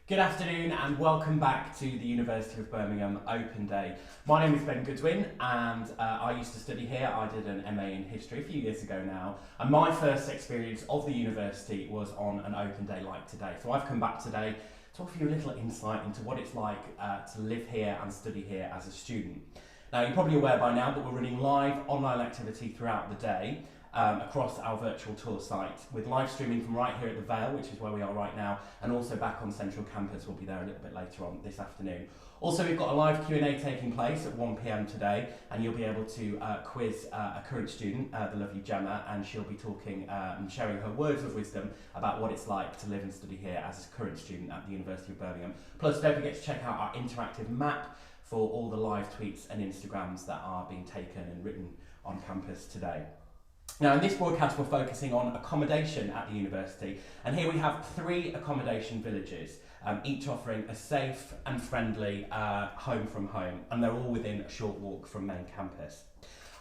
Good afternoon and welcome back to the University of Birmingham Open Day. My name is Ben Goodwin and I used to study here. I did an MA in history a few years ago now, and my first experience of the university was on an open day like today. So I've come back today to offer you a little insight into what it's like to live here and study here as a student. Now, you're probably aware by now that we're running live online activity throughout the day across our virtual tour site, with live streaming from right here at the Vale, which is where we are right now, and also back on Central Campus. We'll be there a little bit later on this afternoon. Also, we've got a live Q&A taking place at 1 p.m. today, and you'll be able to quiz a current student, the lovely Jemma, and she'll be talking and sharing her words of wisdom about what it's like to live and study here as a current student at the University of Birmingham. Plus, don't forget to check out our interactive map for all the live tweets and Instagrams that are being taken and written on campus today. Now, in this broadcast, we're focusing on accommodation at the university, and here we have 3 accommodation villages, each offering a safe and friendly home from home, and they're all within a short walk from main campus.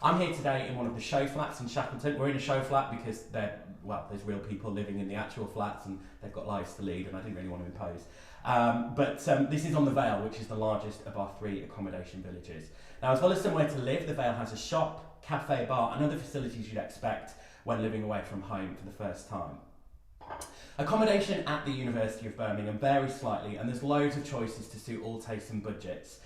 I'm here today in one of the show flats in Shackleton. We're in a show flat because there's real people living in the actual flats and they've got lives to lead, and I didn't really want to impose. But this is on the Vale, which is the largest of our 3 accommodation villages. Now, as well as somewhere to live, the Vale has a shop, cafe, bar and other facilities you'd expect when living away from home for the first time. Accommodation at the University of Birmingham varies slightly, and there's loads of choices to suit all tastes and budgets.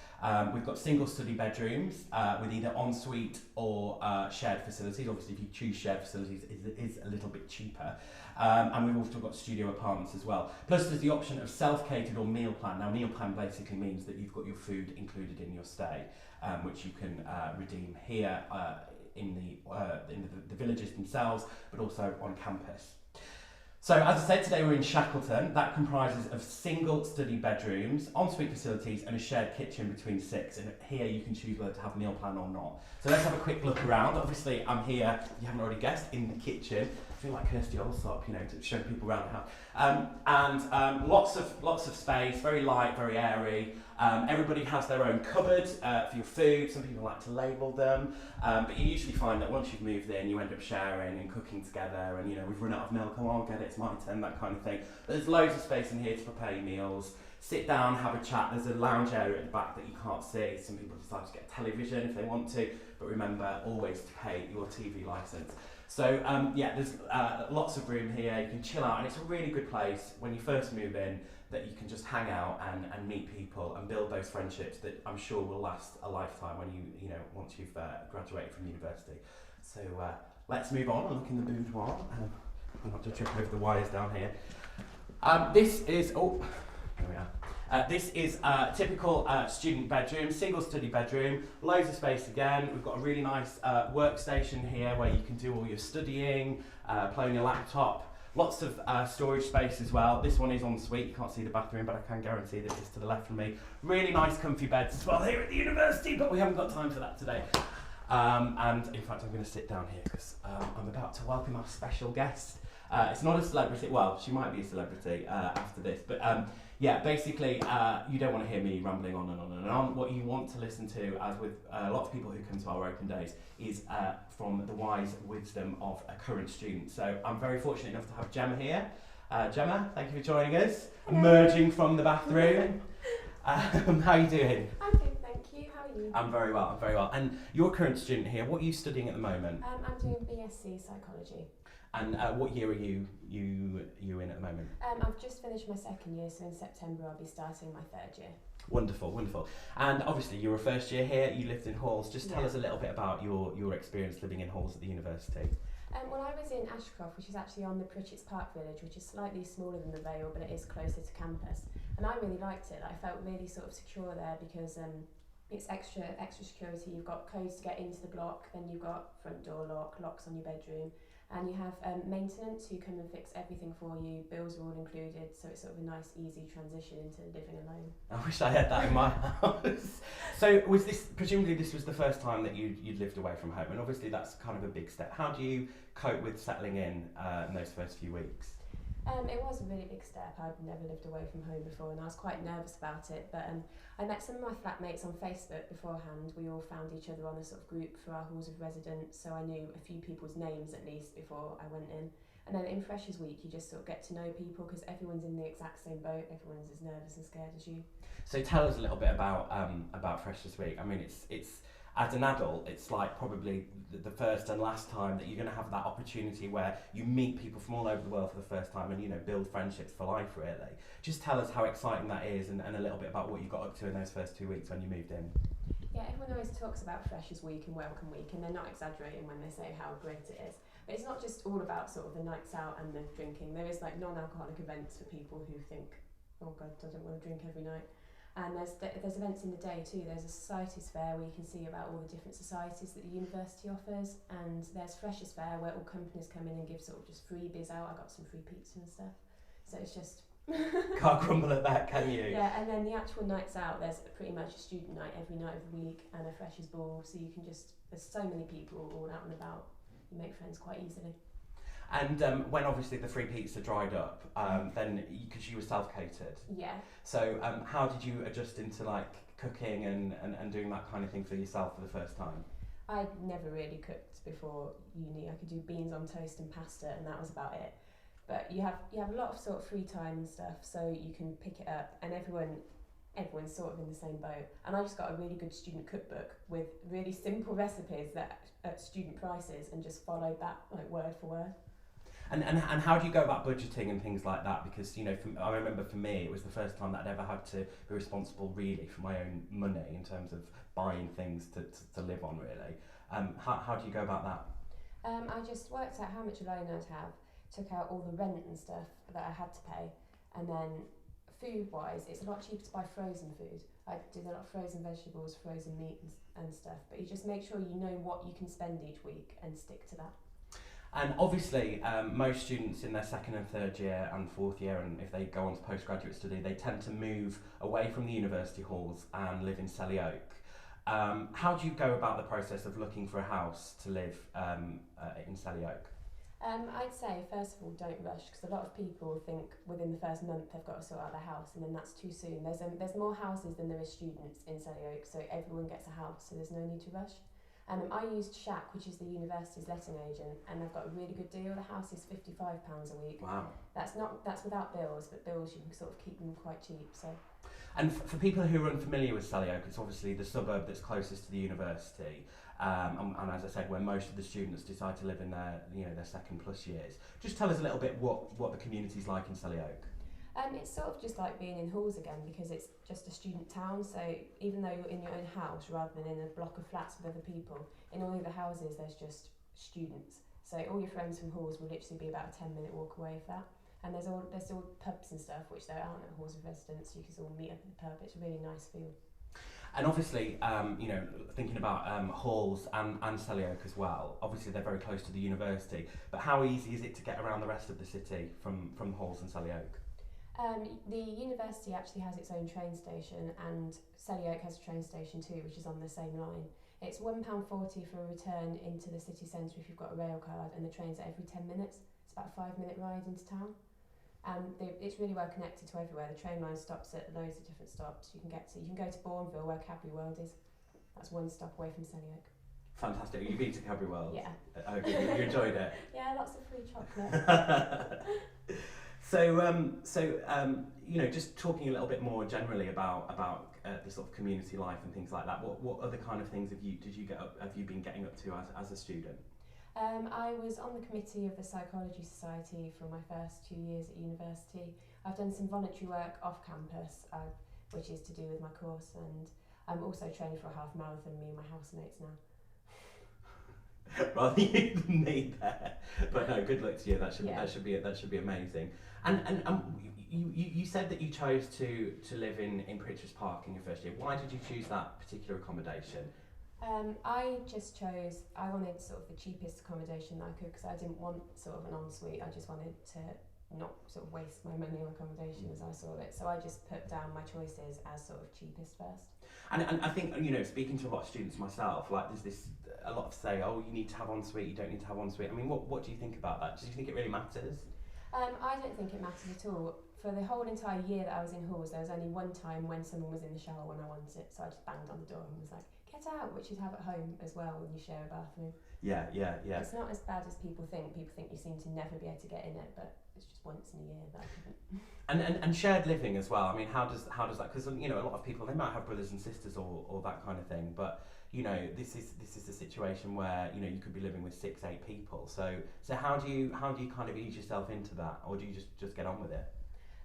We've got single study bedrooms with either ensuite or shared facilities. Obviously, if you choose shared facilities, it is a little bit cheaper. And we've also got studio apartments as well. Plus, there's the option of self-catered or meal plan. Now, meal plan basically means that you've got your food included in your stay, which you can redeem here in the villages themselves, but also on campus. So, as I said, today we're in Shackleton. That comprises of single study bedrooms, ensuite facilities and a shared kitchen between 6. And here you can choose whether to have a meal plan or not. So let's have a quick look around. Obviously, I'm here, if you haven't already guessed, in the kitchen. I feel like Kirsty Allsop, to show people around the house. And lots of space, very light, very airy. Everybody has their own cupboard for your food. Some people like to label them, but you usually find that once you've moved in, you end up sharing and cooking together. And we've run out of milk. Oh, I'll get it. It's my turn. That kind of thing. But there's loads of space in here to prepare your meals. Sit down, have a chat. There's a lounge area at the back that you can't see. Some people decide to get a television if they want to, but remember always to pay your TV licence. So there's lots of room here. You can chill out, and it's a really good place when you first move in, that you can just hang out and meet people and build those friendships that I'm sure will last a lifetime when once you've graduated from university. So let's move on and look in the boudoir. I'm not to trip over the wires down here. Here we are. This is a typical student bedroom, single study bedroom, loads of space again. We've got a really nice workstation here where you can do all your studying, play on your laptop. Lots of storage space as well. This one is en suite. You can't see the bathroom, but I can guarantee that it's to the left from me. Really nice comfy beds as well here at the university, but we haven't got time for that today. And in fact, I'm going to sit down here because I'm about to welcome our special guest. It's not a celebrity. Well, she might be a celebrity after this, but basically, you don't want to hear me rambling on and on and on. What you want to listen to, as with a lot of people who come to our open days, is from the wise wisdom of a current student. So I'm very fortunate enough to have Jemma here. Jemma, thank you for joining us. Hello. Emerging from the bathroom. How are you doing? I'm good, thank you. How are you? I'm very well. And you're a current student here. What are you studying at the moment? I'm doing BSc Psychology. And what year are you in at the moment? I've just finished my 2nd year, so in September I'll be starting my 3rd year. Wonderful. And obviously you're a first year here, you lived in halls. Just tell us a little bit about your experience living in halls at the university. Well, I was in Ashcroft, which is actually on the Pritchett's Park village, which is slightly smaller than the Vale, but it is closer to campus. And I really liked it. I felt really sort of secure there because it's extra security. You've got codes to get into the block, then you've got front door locks on your bedroom. And you have maintenance who come and fix everything for you. Bills are all included, so it's sort of a nice, easy transition into living alone. I wish I had that in my house. So presumably this was the first time that you'd lived away from home, and obviously that's kind of a big step. How do you cope with settling in those first few weeks? It was a really big step. I'd never lived away from home before, and I was quite nervous about it, but I met some of my flatmates on Facebook beforehand. We all found each other on a sort of group for our halls of residence, so I knew a few people's names at least before I went in. And then in Freshers Week, you just sort of get to know people because everyone's in the exact same boat. Everyone's as nervous and scared as you. So tell us a little bit about Freshers Week. I mean, it's as an adult, it's like probably the first and last time that you're going to have that opportunity where you meet people from all over the world for the first time and, you know, build friendships for life, really. Just tell us how exciting that is and a little bit about what you got up to in those first 2 weeks when you moved in. Yeah, everyone always talks about Freshers Week and Welcome Week, and they're not exaggerating when they say how great it is. But it's not just all about sort of the nights out and the drinking. There is like non-alcoholic events for people who think, oh God, I don't want to drink every night. And there's events in the day too. There's a societies fair where you can see about all the different societies that the university offers, and there's Freshers Fair where all companies come in and give sort of just freebies out. I got some free pizza and stuff. So it's just... Can't grumble at that, can you? Yeah, and then the actual nights out, there's pretty much a student night every night of the week and a Freshers Ball, so you can just... There's so many people all out and about. You make friends quite easily. And when obviously the free pizza dried up, then because you were self-catered. Yeah. So how did you adjust into like cooking and doing that kind of thing for yourself for the first time? I'd never really cooked before uni. I could do beans on toast and pasta, and that was about it. But you have a lot of sort of free time and stuff, so you can pick it up, and everyone's sort of in the same boat. And I just got a really good student cookbook with really simple recipes that at student prices, and just followed that like word for word. And how do you go about budgeting and things like that? Because, you know, I remember for me, it was the first time that I'd ever had to be responsible really for my own money in terms of buying things to live on, really. How do you go about that? I just worked out how much loan I'd have, took out all the rent and stuff that I had to pay, and then food-wise, it's a lot cheaper to buy frozen food. I did a lot of frozen vegetables, frozen meat and stuff, but you just make sure you know what you can spend each week and stick to that. And obviously, most students in their second and third year and fourth year, and if they go on to postgraduate study, they tend to move away from the university halls and live in Selly Oak. How do you go about the process of looking for a house to live in Selly Oak? I'd say, first of all, don't rush, because a lot of people think within the first month they've got to sort out their house, and then that's too soon. There's more houses than there is students in Selly Oak, so everyone gets a house, so there's no need to rush. I used Shack, which is the university's letting agent, and they've got a really good deal. The house is £55 a week. Wow. That's without bills, but bills you can sort of keep them quite cheap. So. And for people who are unfamiliar with Selly Oak, it's obviously the suburb that's closest to the university, and as I said, where most of the students decide to live in their second plus years. Just tell us a little bit what the community's like in Selly Oak. It's sort of just like being in halls again, because it's just a student town, so even though you're in your own house rather than in a block of flats with other people, in all of the houses there's just students. So all your friends from halls will literally be about a 10-minute walk away of that. And there's all pubs and stuff, which there aren't at halls of residence. You can all meet up in the pub. It's a really nice feel. And obviously, thinking about halls and Selly Oak as well, obviously they're very close to the university, but how easy is it to get around the rest of the city from halls and Selly Oak? The university actually has its own train station, and Selly Oak has a train station too, which is on the same line. It's £1.40 for a return into the city centre if you've got a rail card, and the trains are every 10 minutes. It's about a 5-minute ride into town. It's really well connected to everywhere. The train line stops at loads of different stops. You can go to Bourneville, where Cadbury World is. That's one stop away from Selly Oak. Fantastic. You've been to Cadbury World? Yeah. Okay, you enjoyed it? Yeah, lots of free chocolate. So, just talking a little bit more generally about the sort of community life and things like that. What other kind of things have you been getting up to as a student? I was on the committee of the Psychology Society for my first 2 years at university. I've done some voluntary work off campus, which is to do with my course, and I'm also training for a half marathon, me and my housemates now. Rather you than me there, but no, good luck to you. That should be amazing. And you said that you chose to live in Pritchard's Park in your first year. Why did you choose that particular accommodation? I wanted sort of the cheapest accommodation that I could, because I didn't want sort of an ensuite. I just wanted to not sort of waste my money on accommodation as I saw it. So I just put down my choices as sort of cheapest first. And I think, speaking to a lot of students myself, like there's a lot of say, oh, you need to have ensuite, you don't need to have ensuite. I mean, what do you think about that? Do you think it really matters? I don't think it matters at all. For the whole entire year that I was in halls, there was only one time when someone was in the shower when I wanted it, so I just banged on the door and was like, get out, which you'd have at home as well when you share a bathroom. Yeah. It's not as bad as people think. People think you seem to never be able to get in it, but it's just once in a year that happens. And shared living as well. I mean, how does that? Because you know, a lot of people, they might have brothers and sisters or that kind of thing, but you know, this is a situation where you know you could be living with 6-8 people. So how do you kind of ease yourself into that, or do you just get on with it?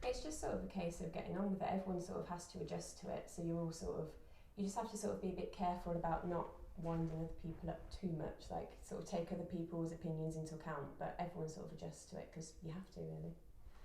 It's just sort of a case of getting on with it. Everyone sort of has to adjust to it. So you just have to sort of be a bit careful about not winding other people up too much. Like sort of take other people's opinions into account, but everyone sort of adjusts to it because you have to really.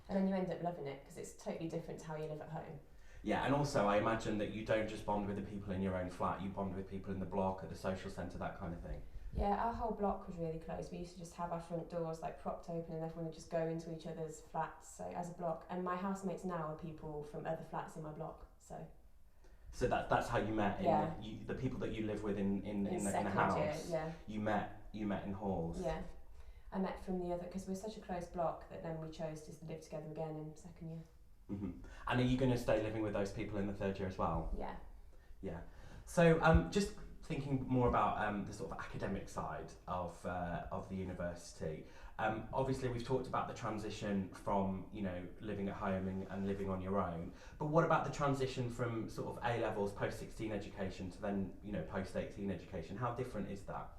And then you end up loving it because it's totally different to how you live at home. Yeah, and also I imagine that you don't just bond with the people in your own flat, you bond with people in the block, at the social centre, that kind of thing. Yeah, our whole block was really close. We used to just have our front doors like propped open and everyone would just go into each other's flats, so as a block. And my housemates now are people from other flats in my block, so. So that's how you met. Yeah. The people that you live with in the house. Year, yeah. You met in halls. Yeah, I met from the other because we're such a close block that then we chose to live together again in second year. Mm-hmm. And are you going to stay living with those people in the third year as well? Yeah. Yeah. So just thinking more about the sort of academic side of the university. Obviously, we've talked about the transition from living at home and living on your own. But what about the transition from sort of A levels, post-16 education to then post-18 education? How different is that?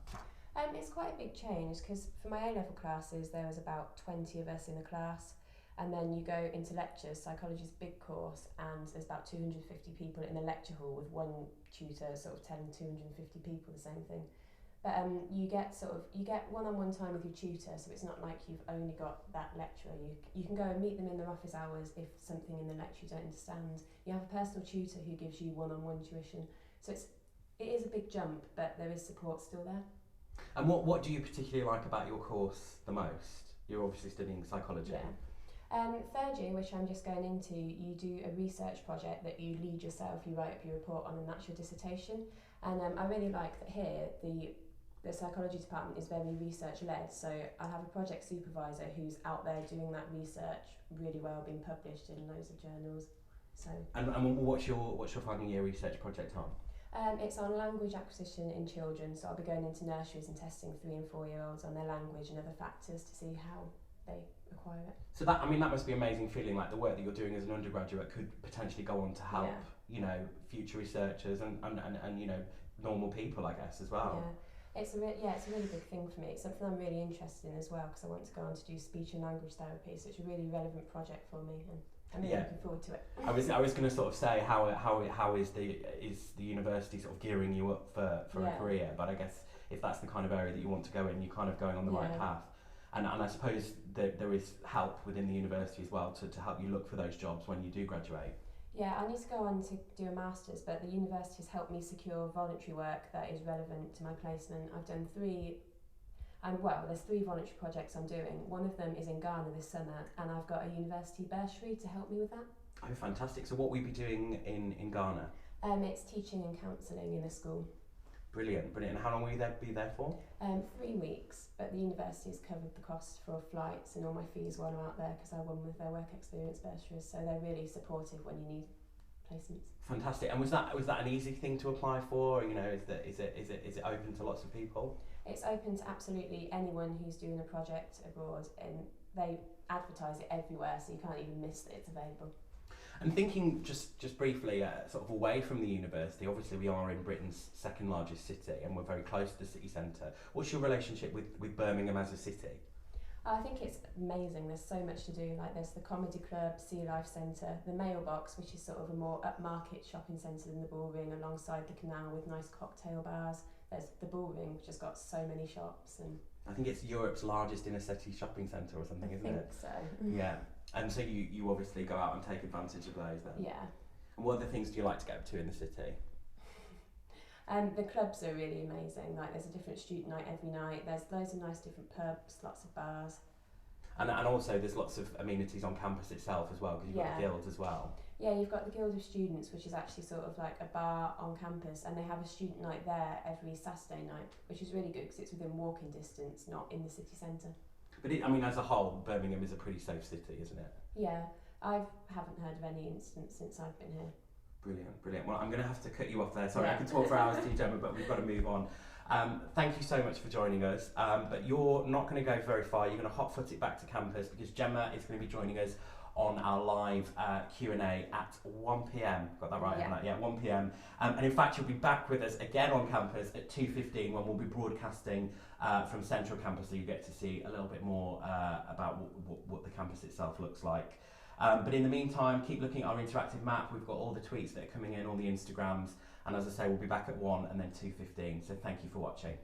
It's quite a big change because for my A level classes there was about 20 of us in the class. And then you go into lectures, psychology's a big course, and there's about 250 people in the lecture hall with one tutor sort of telling 250 people the same thing. But you get one-on-one time with your tutor, so it's not like you've only got that lecturer. You can go and meet them in their office hours if something in the lecture you don't understand. You have a personal tutor who gives you one-on-one tuition. So it is a big jump, but there is support still there. And what do you particularly like about your course the most? You're obviously studying psychology. Yeah. Third year, which I'm just going into, you do a research project that you lead yourself, you write up your report on, and that's your dissertation. And I really like that here, the psychology department is very research-led, so I have a project supervisor who's out there doing that research really well, being published in loads of journals. So. And what's your final year research project on? It's on language acquisition in children, so I'll be going into nurseries and testing 3 and 4 year olds on their language and other factors to see how they acquire it. So that must be amazing feeling like the work that you're doing as an undergraduate could potentially go on to help future researchers and normal people, I guess, as well. Yeah. It's a really big thing for me. It's something I'm really interested in as well because I want to go on to do speech and language therapy, so it's a really relevant project for me and I'm really looking forward to it. I was going to sort of say how is the university sort of gearing you up for a career, but I guess if that's the kind of area that you want to go in, you're kind of going on the right path. And I suppose that there is help within the university as well to help you look for those jobs when you do graduate. Yeah, I need to go on to do a master's, but the university has helped me secure voluntary work that is relevant to my placement. I've done 3, there's 3 voluntary projects I'm doing. One of them is in Ghana this summer, and I've got a university bursary to help me with that. Oh, fantastic. So what will you be doing in Ghana? It's teaching and counselling in a school. Brilliant. And how long will you be there for? 3 weeks, but the university has covered the cost for flights and all my fees while I'm out there because I won with their work experience bursaries, so they're really supportive when you need placements. Fantastic. And was that an easy thing to apply for? Is it open to lots of people? It's open to absolutely anyone who's doing a project abroad, and they advertise it everywhere, so you can't even miss that it's available. And thinking just briefly, sort of away from the university, obviously we are in Britain's second largest city and we're very close to the city centre. What's your relationship with Birmingham as a city? I think it's amazing. There's so much to do. Like there's the comedy club, Sea Life Centre, the Mailbox, which is sort of a more upmarket shopping centre than the Bullring, alongside the canal with nice cocktail bars. There's the Bullring, which has got so many shops, and I think it's Europe's largest inner city shopping centre or something, isn't it? I think so. Yeah. And so you obviously go out and take advantage of those then? Yeah. And what other things do you like to get up to in the city? The clubs are really amazing. Like there's a different student night every night. There's loads of nice different pubs, lots of bars. And also there's lots of amenities on campus itself as well, because you've got the guilds as well. Yeah, you've got the Guild of Students, which is actually sort of like a bar on campus, and they have a student night there every Saturday night, which is really good because it's within walking distance, not in the city centre. But as a whole, Birmingham is a pretty safe city, isn't it? Yeah, I haven't heard of any incidents since I've been here. Brilliant, brilliant. Well, I'm going to have to cut you off there. Sorry, I could talk for hours to you, Jemma, but we've got to move on. Thank you so much for joining us. But you're not going to go very far. You're going to hot foot it back to campus because Jemma is going to be joining us on our live Q&A at 1 p.m. Got that right? Yeah. Yeah, 1 p.m. And in fact, you'll be back with us again on campus at 2:15 when we'll be broadcasting from Central Campus, so you get to see a little bit more about what the campus itself looks like. But in the meantime, keep looking at our interactive map. We've got all the tweets that are coming in, all the Instagrams, and as I say, we'll be back at 1 and then 2:15. So thank you for watching.